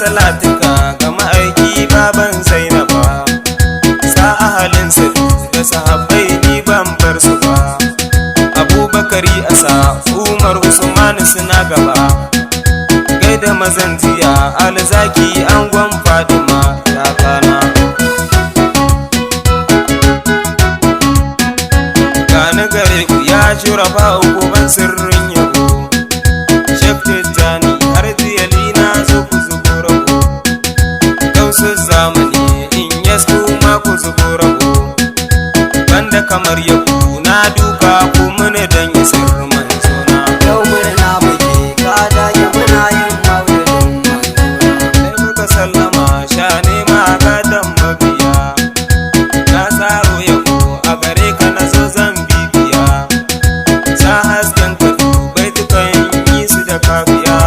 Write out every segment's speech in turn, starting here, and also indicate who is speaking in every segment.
Speaker 1: salatuka ga ma'aiki baban Zainaba, sa ahalinsa da sahabbai ni ban bar su ba. Abubakari asa Umar Usman suna gaba, gaida mazantiya alzaki angon Fadima kakana. Gani gare ku ya shurafa uban sirrin yabo, Shek Tijjani har jiyali na zo ku zubo rabo, gausu zamani in yasku ma ku zubo rabo, banda kamar yabo na duka ku mini dan isar manzona.
Speaker 2: Yau murna muke ka dage muna yin maulidin manzona.
Speaker 1: Sai muka sallama sha nema gadan mabiya, na tsaro yabo a gare ka na zo zan bibiya, sa hasken ka dubai dukan yi su da kafiya.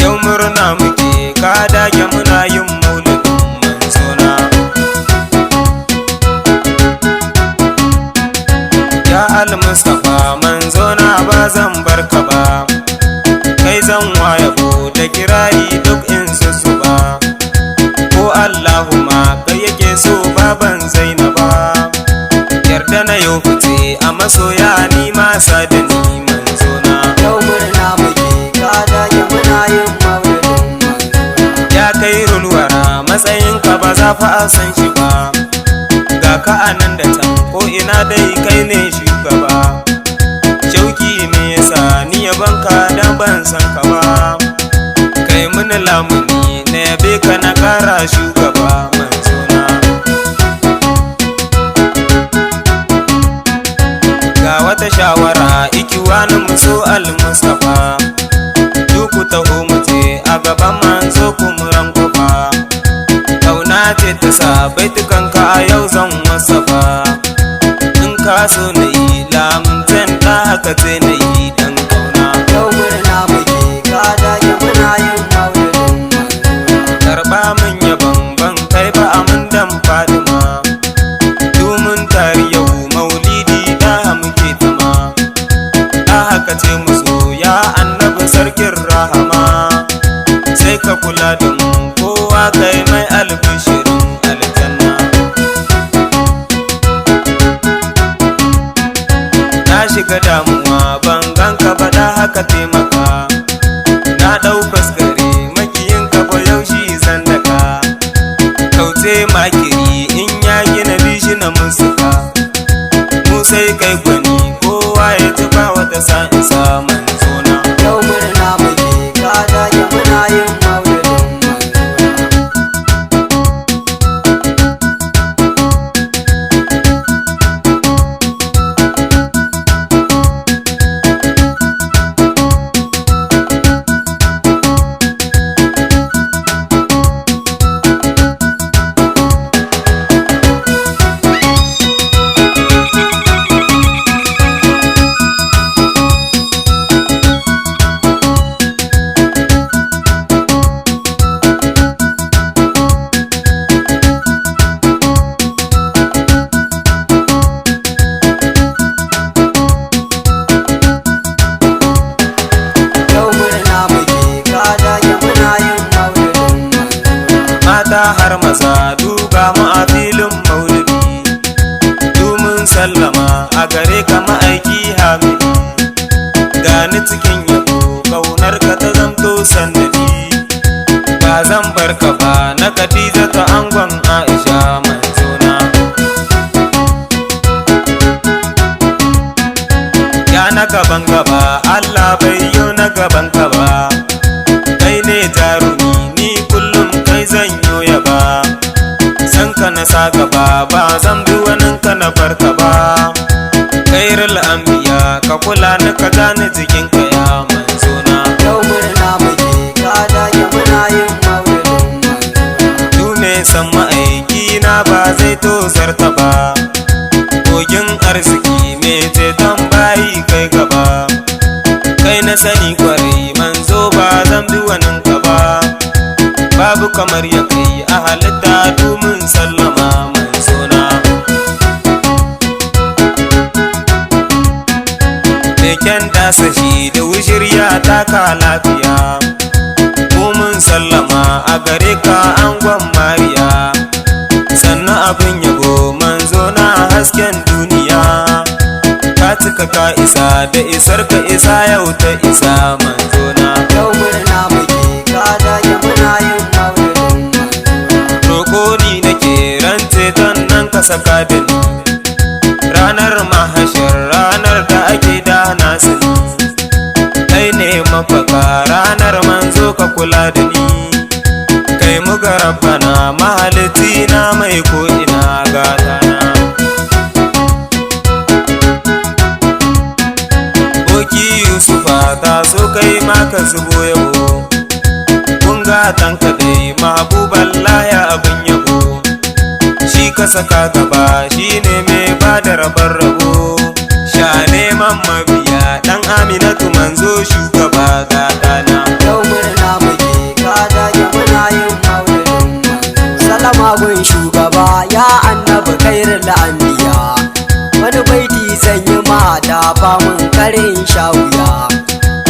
Speaker 1: Yau murna muke ka dage muna yin maulidin manzona. Ya al-Mustapha manzona ba zan barka ba, kai zan wayabo da kirari duk in ba, ko Allahumma kai yake so baban Zainaba, yarda na yau fice a masoya ni ma sadani manzona.
Speaker 2: Yau murna muke ka dage muna yin maulidin manzona.
Speaker 1: Ya kai rulwara matsayinka ba za fa a san shi ba, ga ka anan da can ko ina dai kai ne shugaba, shauki me yasa ni yabanka dan ban san ka ba, kai mini lamuni na yabe ka na kara shugaba manzona. Ga wata shawara ikiwanin muso al-Mustapha, duku taho mu je a gaban manzo kumuran kofa, kauna ce ta sa baitukanka a yau zan wasafa, in ka so na yi lamuntan da haka ce na yi dan kauna.
Speaker 2: Yau murna muke ka dage muna yin maulidin manzona.
Speaker 1: Karba min yabon ban kai ba amin dan Fadima, domin tari yau maulidi da muke tama, da haka ce musu ya annabi sarkin rahama, sai ka kula da mu kowa kai mai albishirin aljanna. Na shiga damuwa ban ganka ba da haka taimaka, na ɗau faskare makiyin ka ba yaushi zan daka, kauce makiri in ya gina bishi na musuka, mu sai kai gwani kowa ya ci ba wata sa'insa manzona.
Speaker 2: Yau murna muke ka dage muna yin maulidin manzona. Yau murna muke ka dage muna yin maulidin manzona.
Speaker 1: Mata har maza duga mu a filin maulidi, domin sallama a gare ka ma'aiki hamidi, gani cikin yabo kaunar ka ta zamto sannadi, ba zan bar ka ba na Khadija ta angon Aisha manzona. Ya na gaban gaba Allah bai yi na gaban ka ba, kai ne jarumi ni kullum kai zan yoya ba, san ka na sa gaba ba zan bi wanin ka na barka ba, kairul anbiya ka kula ni ka gane jikin ka ya manzona.
Speaker 2: Yau murna muke ka dage muna yin maulidin manzona.
Speaker 1: Du me san ma'aiki na ba zai tozarta ba, kogin arziki me ceton bayi kai gaba, kai na sani kwarai manzo ba zan bi wanin ka ba, babu kamar ya kai a halitta domin sallama manzona. Keken dasa shi da wushirya taka lafiya, mun sallama a gare ka angon Mariya, sannan abin yabo manzo na hasken duniya. Ka cika ka isa da isar ka isa yau ta isa manzo na.
Speaker 2: Yau murna muke ka dage muna yin maulidin manzo.
Speaker 1: Roƙo ni nake rance don nan ka saka da ni, ranar mahashar ranar da ake da nasiri. Kai ne mafaka ranar manzo ka kula da ni, kai mu ga rabbana mahalitti na mai ko'ina gatana. Boki Yusufa ta so kai maka zubo yabo, kun gatan kaɗai mahabuballahi abin yabo. Shi ka saka gaba shi ne mai ba da rabar rabo, sha neman mabiya ɗan Aminatu manzo shugaba gatana.
Speaker 2: Yau murna muke ka dage muna yin maulidin manzo. Salama gun shugaba ya annabi khairul anbiya, wani baiti zan yi ma da famun karin shawuya.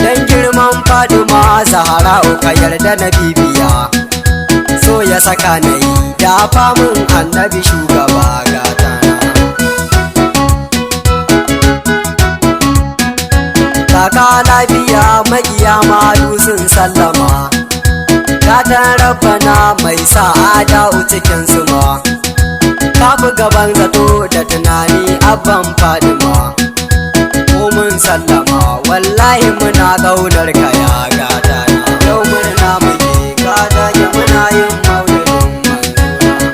Speaker 2: Dan girman Fadima Zahra ka yarda na bibiya, so ya saka na yi da famun annabi shugaba gatana. Kaka lafiya makiya malu sun sallama, gatan rabbana mai sa'ada cikin suma. Kafi gaban zato da tunani abban Fadima, ko mun sallama wallahi muna ƙaunar ka ya gatana. Yau murna muke ka dage muna yin maulidin manzo.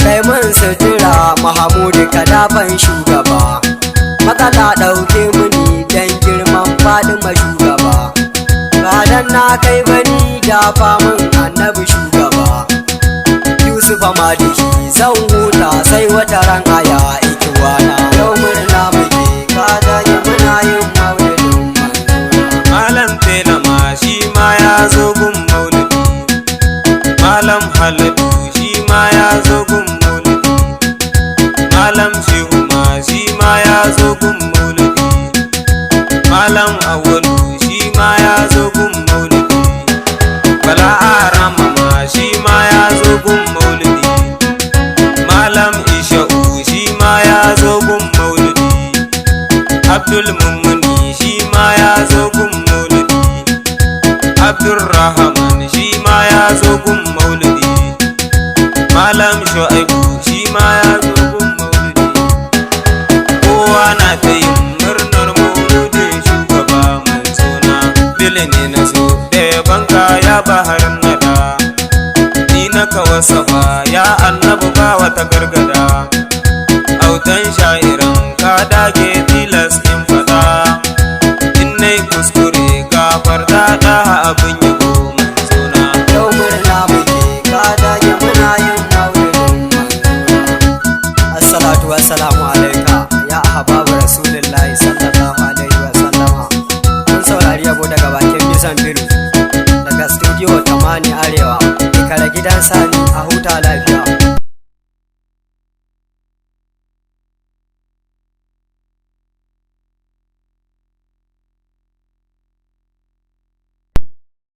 Speaker 2: Kai mun sutura Mahamudu kadafan shugaba, matsala ɗauke muni dan girman Fadima shugaba. Badan na kai bani da famun annabi shugaba. Yusufa madishi zan huta sai wata ran aya ikiwana. Yau murna muke ka dage muna yin maulidin manzo.
Speaker 1: Malam Telama shi ma ya zo gun maulidi, Malam Haladu shi ma ya zo gun maulidi, Malam Shehu ma shi ma ya zo gun maulidi, Malam Awalu shi ma ya zo gun maulidi, Bala Arama ma shi ma ya zo gun maulidi, Malam Isha'u shi ma ya zo gun maulidi, Abdul Mummuni shi ma ya zo gun maulidi, Abdurrahman shi ma ya zo gun maulidi, Malam Shu'aibu shi ma ya zo gun maulidi. Kowa na ta yin murnar mauludin shugaba manzona. Dole ne na zo da yabanka ya bahar nada, ni na kawasa ba ya annabu ba wata gargada. Autan sha'iran ka dage tilas in fada, in nai kuskure gafar da abin yabo manzona.
Speaker 2: Yau murna muke ka dage muna yin maulidin manzo. Assalatu wassalamu alaika ya ahbabu rasulillahi sallallahu alaihi wa sallama. Mun saurari yabo daga bakin Bizan Biru daga studio Tamani Arewa, ikara gidan Sani a